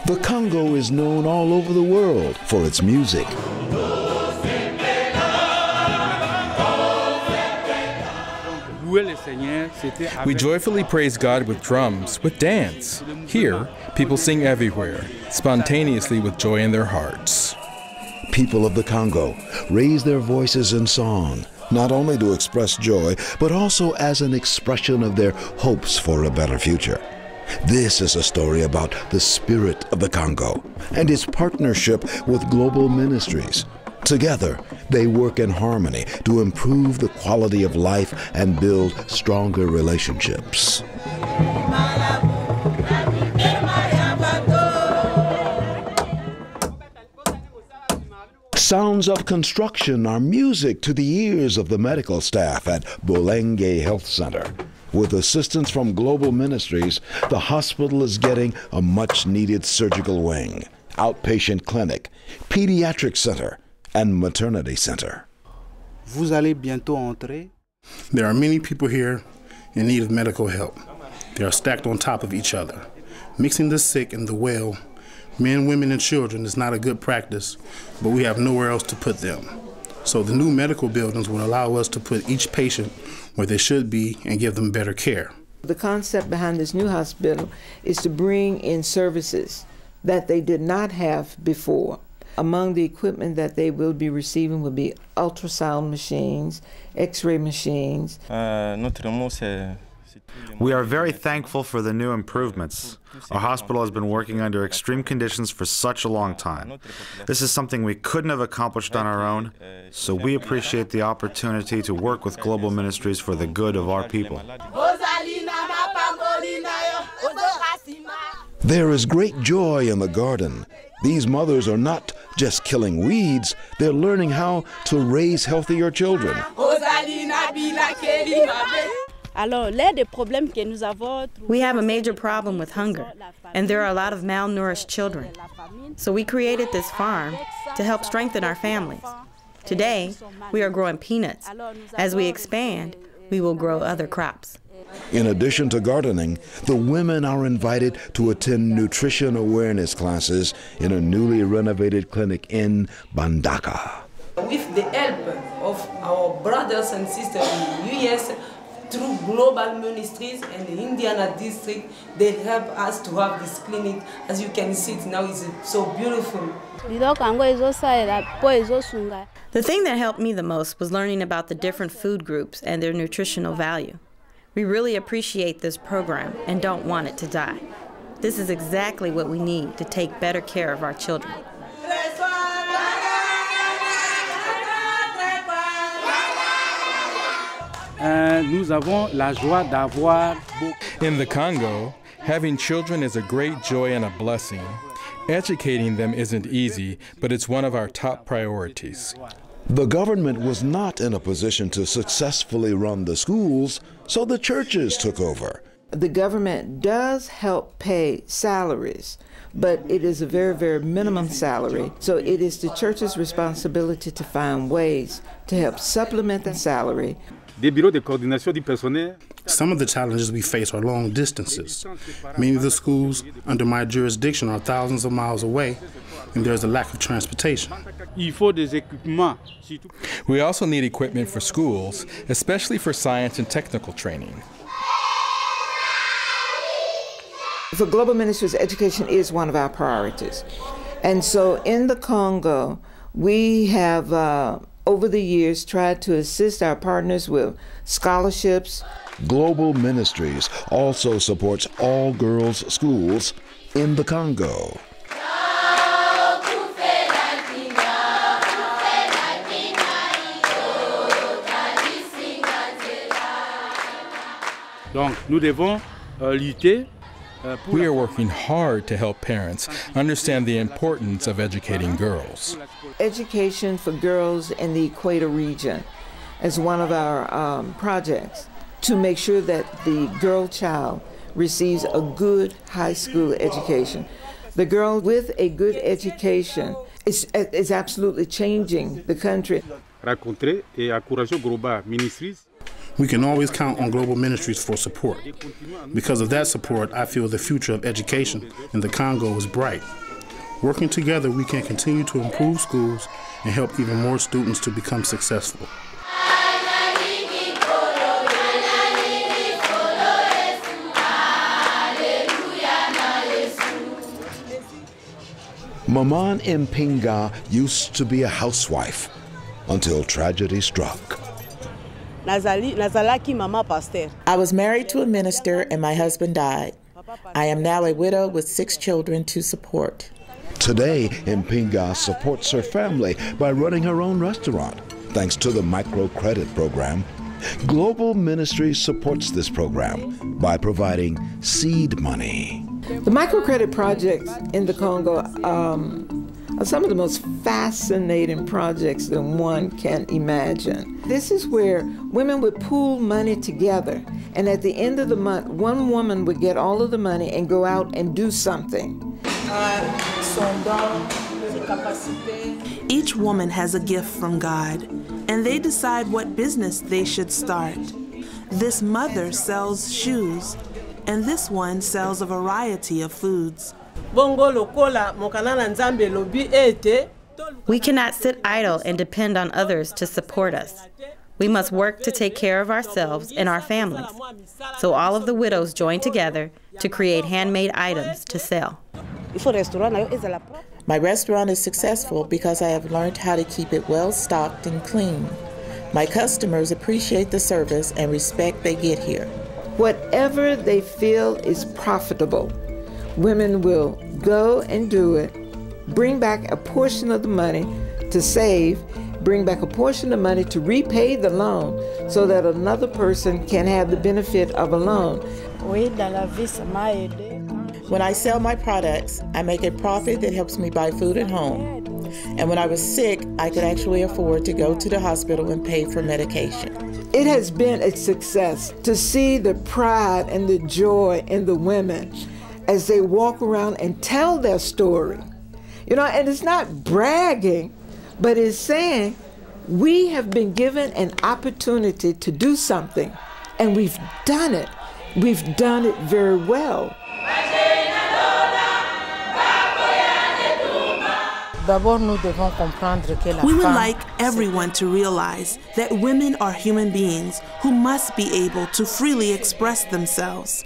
The Congo is known all over the world for its music. We joyfully praise God with drums, with dance. Here, people sing everywhere, spontaneously with joy in their hearts. People of the Congo raise their voices in song, not only to express joy, but also as an expression of their hopes for a better future. This is a story about the spirit of the Congo and its partnership with global ministries. Together, they work in harmony to improve the quality of life and build stronger relationships. Sounds of construction are music to the ears of the medical staff at Bolenge Health Center. With assistance from global ministries, the hospital is getting a much-needed surgical wing, outpatient clinic, pediatric center, and maternity center. Vous allez bientôt entrer. There are many people here in need of medical help. They are stacked on top of each other. Mixing the sick and the well, men, women, and children is not a good practice, but we have nowhere else to put them. So the new medical buildings will allow us to put each patient where they should be and give them better care. The concept behind this new hospital is to bring in services that they did not have before. Among the equipment that they will be receiving will be ultrasound machines, x-ray machines. We are very thankful for the new improvements. Our hospital has been working under extreme conditions for such a long time. This is something we couldn't have accomplished on our own, so we appreciate the opportunity to work with global ministries for the good of our people. There is great joy in the garden. These mothers are not just killing weeds, they're learning how to raise healthier children. We have a major problem with hunger, and there are a lot of malnourished children. So we created this farm to help strengthen our families. Today, we are growing peanuts. As we expand, we will grow other crops. In addition to gardening, the women are invited to attend nutrition awareness classes in a newly renovated clinic in Bandaka. With the help of our brothers and sisters in the U.S., through global ministries and the Indiana district, they help us to have this clinic. As you can see it now, it's so beautiful. The thing that helped me the most was learning about the different food groups and their nutritional value. We really appreciate this program and don't want it to die. This is exactly what we need to take better care of our children. In the Congo, having children is a great joy and a blessing. Educating them isn't easy, but it's one of our top priorities. The government was not in a position to successfully run the schools, so the churches took over. The government does help pay salaries, but it is a very, very minimum salary. So it is the church's responsibility to find ways to help supplement the salary. Some of the challenges we face are long distances. Many of the schools under my jurisdiction are thousands of miles away, and there's a lack of transportation. We also need equipment for schools, especially for science and technical training. For Global Ministries, education is one of our priorities. And so in the Congo, we have over the years tried to assist our partners with scholarships. Global Ministries also supports all girls' schools in the Congo. We are working hard to help parents understand the importance of educating girls. Education for girls in the Equator region is one of our projects to make sure that the girl child receives a good high school education. The girl with a good education It's absolutely changing the country. We can always count on Global Ministries for support. Because of that support, I feel the future of education in the Congo is bright. Working together, we can continue to improve schools and help even more students to become successful. Maman Mpinga used to be a housewife until tragedy struck. I was married to a minister and my husband died. I am now a widow with 6 children to support. Today, Mpinga supports her family by running her own restaurant, thanks to the Microcredit program. Global Ministries supports this program by providing seed money. The microcredit projects in the Congo are some of the most fascinating projects that one can imagine. This is where women would pool money together, and at the end of the month, one woman would get all of the money and go out and do something. Each woman has a gift from God, and they decide what business they should start. This mother sells shoes, and this one sells a variety of foods. We cannot sit idle and depend on others to support us. We must work to take care of ourselves and our families. So all of the widows join together to create handmade items to sell. My restaurant is successful because I have learned how to keep it well stocked and clean. My customers appreciate the service and respect they get here. Whatever they feel is profitable, women will go and do it, bring back a portion of the money to save, bring back a portion of money to repay the loan so that another person can have the benefit of a loan. When I sell my products, I make a profit that helps me buy food at home. And when I was sick, I could actually afford to go to the hospital and pay for medication. It has been a success to see the pride and the joy in the women as they walk around and tell their story. You know, and it's not bragging, but it's saying we have been given an opportunity to do something, and we've done it. We've done it very well. We would like everyone to realize that women are human beings who must be able to freely express themselves.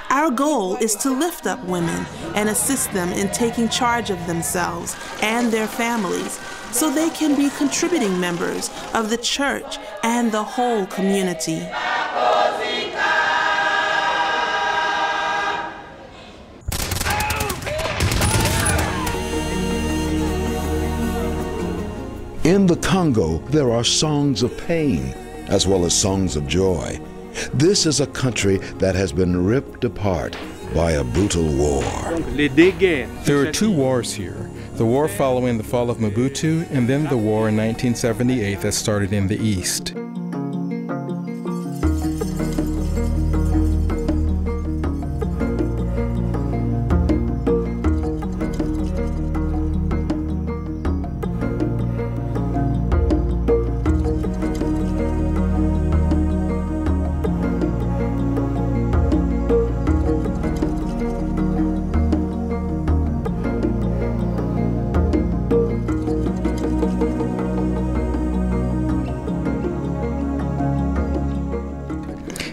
Our goal is to lift up women and assist them in taking charge of themselves and their families so they can be contributing members of the church and the whole community. In the Congo, there are songs of pain as well as songs of joy. This is a country that has been ripped apart by a brutal war. There are 2 wars here. The war following the fall of Mobutu, and then the war in 1978 that started in the East.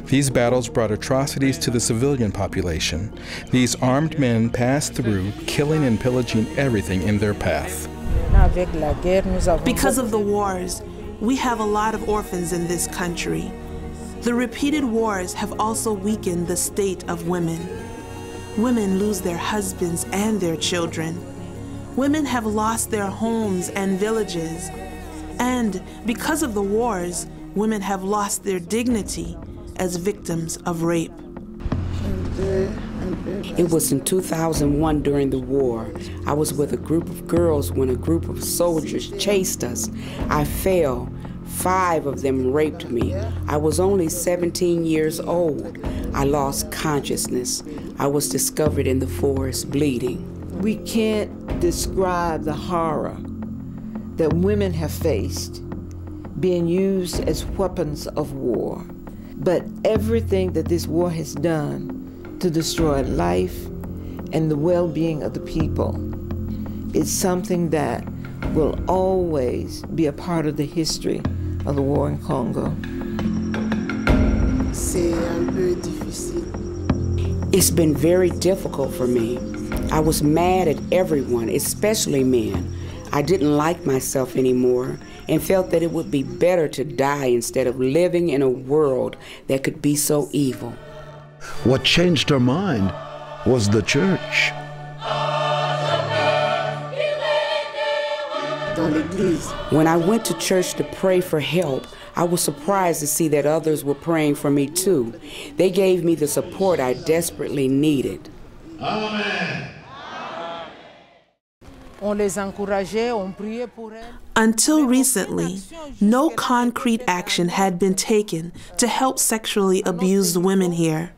These battles brought atrocities to the civilian population. These armed men passed through, killing and pillaging everything in their path. Because of the wars, we have a lot of orphans in this country. The repeated wars have also weakened the state of women. Women lose their husbands and their children. Women have lost their homes and villages. And because of the wars, women have lost their dignity as victims of rape. It was in 2001 during the war. I was with a group of girls when a group of soldiers chased us. I fell. 5 of them raped me. I was only 17 years old. I lost consciousness. I was discovered in the forest bleeding. We can't describe the horror that women have faced, being used as weapons of war. But everything that this war has done to destroy life and the well-being of the people is something that will always be a part of the history of the war in Congo. It's been very difficult for me. I was mad at everyone, especially men. I didn't like myself anymore and felt that it would be better to die instead of living in a world that could be so evil. What changed her mind was the church. When I went to church to pray for help, I was surprised to see that others were praying for me too. They gave me the support I desperately needed. Amen. Until recently, no concrete action had been taken to help sexually abused women here.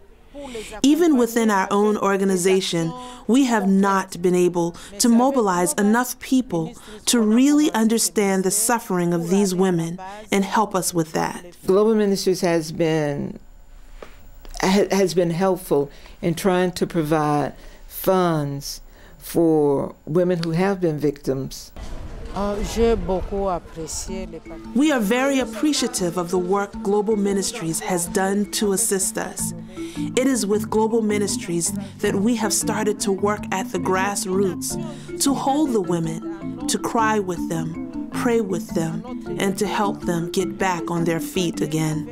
Even within our own organization, we have not been able to mobilize enough people to really understand the suffering of these women and help us with that. Global Ministries has been helpful in trying to provide funds for women who have been victims. We are very appreciative of the work Global Ministries has done to assist us. It is with Global Ministries that we have started to work at the grassroots, to hold the women, to cry with them, pray with them, and to help them get back on their feet again.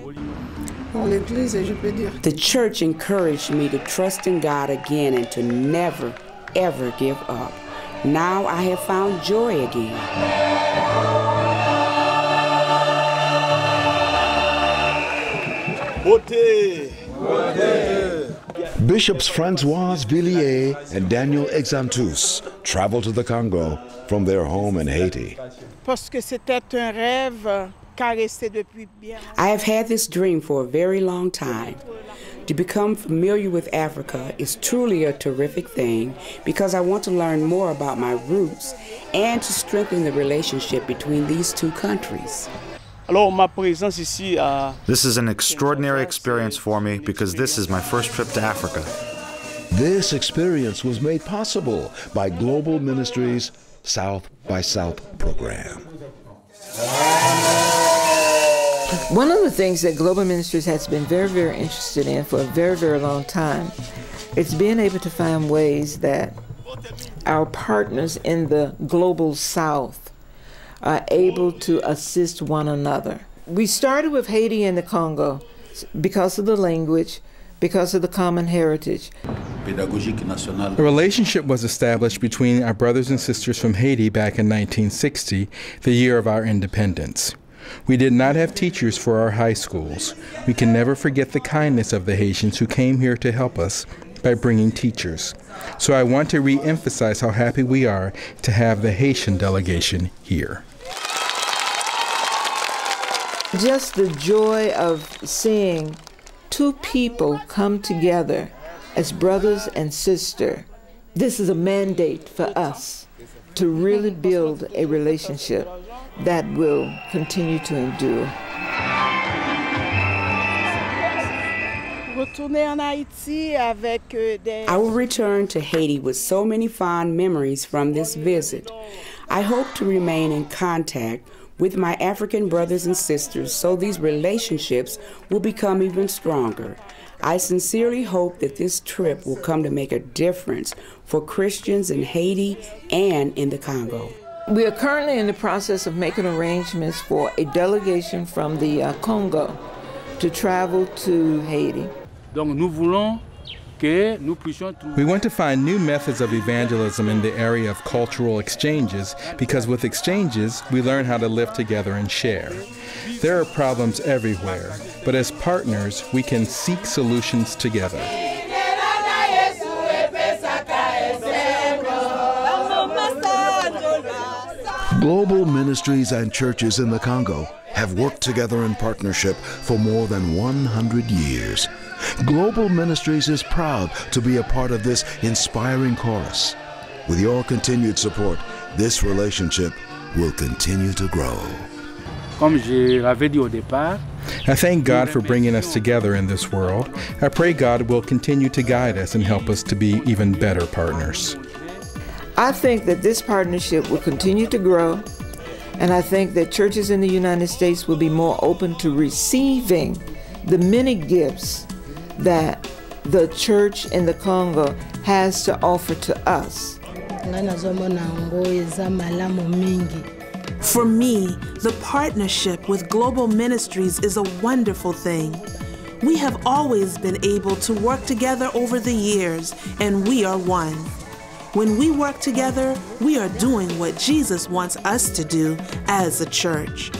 The church encouraged me to trust in God again and to never, ever give up. Now I have found joy again. Bishops Francois Villiers and Daniel Exantus traveled to the Congo from their home in Haiti. I have had this dream for a very long time. To become familiar with Africa is truly a terrific thing because I want to learn more about my roots and to strengthen the relationship between these two countries. This is an extraordinary experience for me because this is my first trip to Africa. This experience was made possible by Global Ministries' South by South program. One of the things that Global Ministries has been very, very interested in for a very, very long time is being able to find ways that our partners in the Global South are able to assist one another. We started with Haiti and the Congo because of the language, because of the common heritage. A relationship was established between our brothers and sisters from Haiti back in 1960, the year of our independence. We did not have teachers for our high schools. We can never forget the kindness of the Haitians who came here to help us by bringing teachers. So I want to re-emphasize how happy we are to have the Haitian delegation here. Just the joy of seeing two people come together as brothers and sisters. This is a mandate for us to really build a relationship that will continue to endure. I will return to Haiti with so many fond memories from this visit. I hope to remain in contact with my African brothers and sisters so these relationships will become even stronger. I sincerely hope that this trip will come to make a difference for Christians in Haiti and in the Congo. We are currently in the process of making arrangements for a delegation from the Congo to travel to Haiti. We want to find new methods of evangelism in the area of cultural exchanges because with exchanges, we learn how to live together and share. There are problems everywhere, but as partners, we can seek solutions together. Global ministries and churches in the Congo have worked together in partnership for more than 100 years. Global Ministries is proud to be a part of this inspiring chorus. With your continued support, this relationship will continue to grow. I thank God for bringing us together in this world. I pray God will continue to guide us and help us to be even better partners. I think that this partnership will continue to grow, and I think that churches in the United States will be more open to receiving the many gifts that the church in the Congo has to offer to us. For me, the partnership with Global Ministries is a wonderful thing. We have always been able to work together over the years, and we are one. When we work together, we are doing what Jesus wants us to do as a church.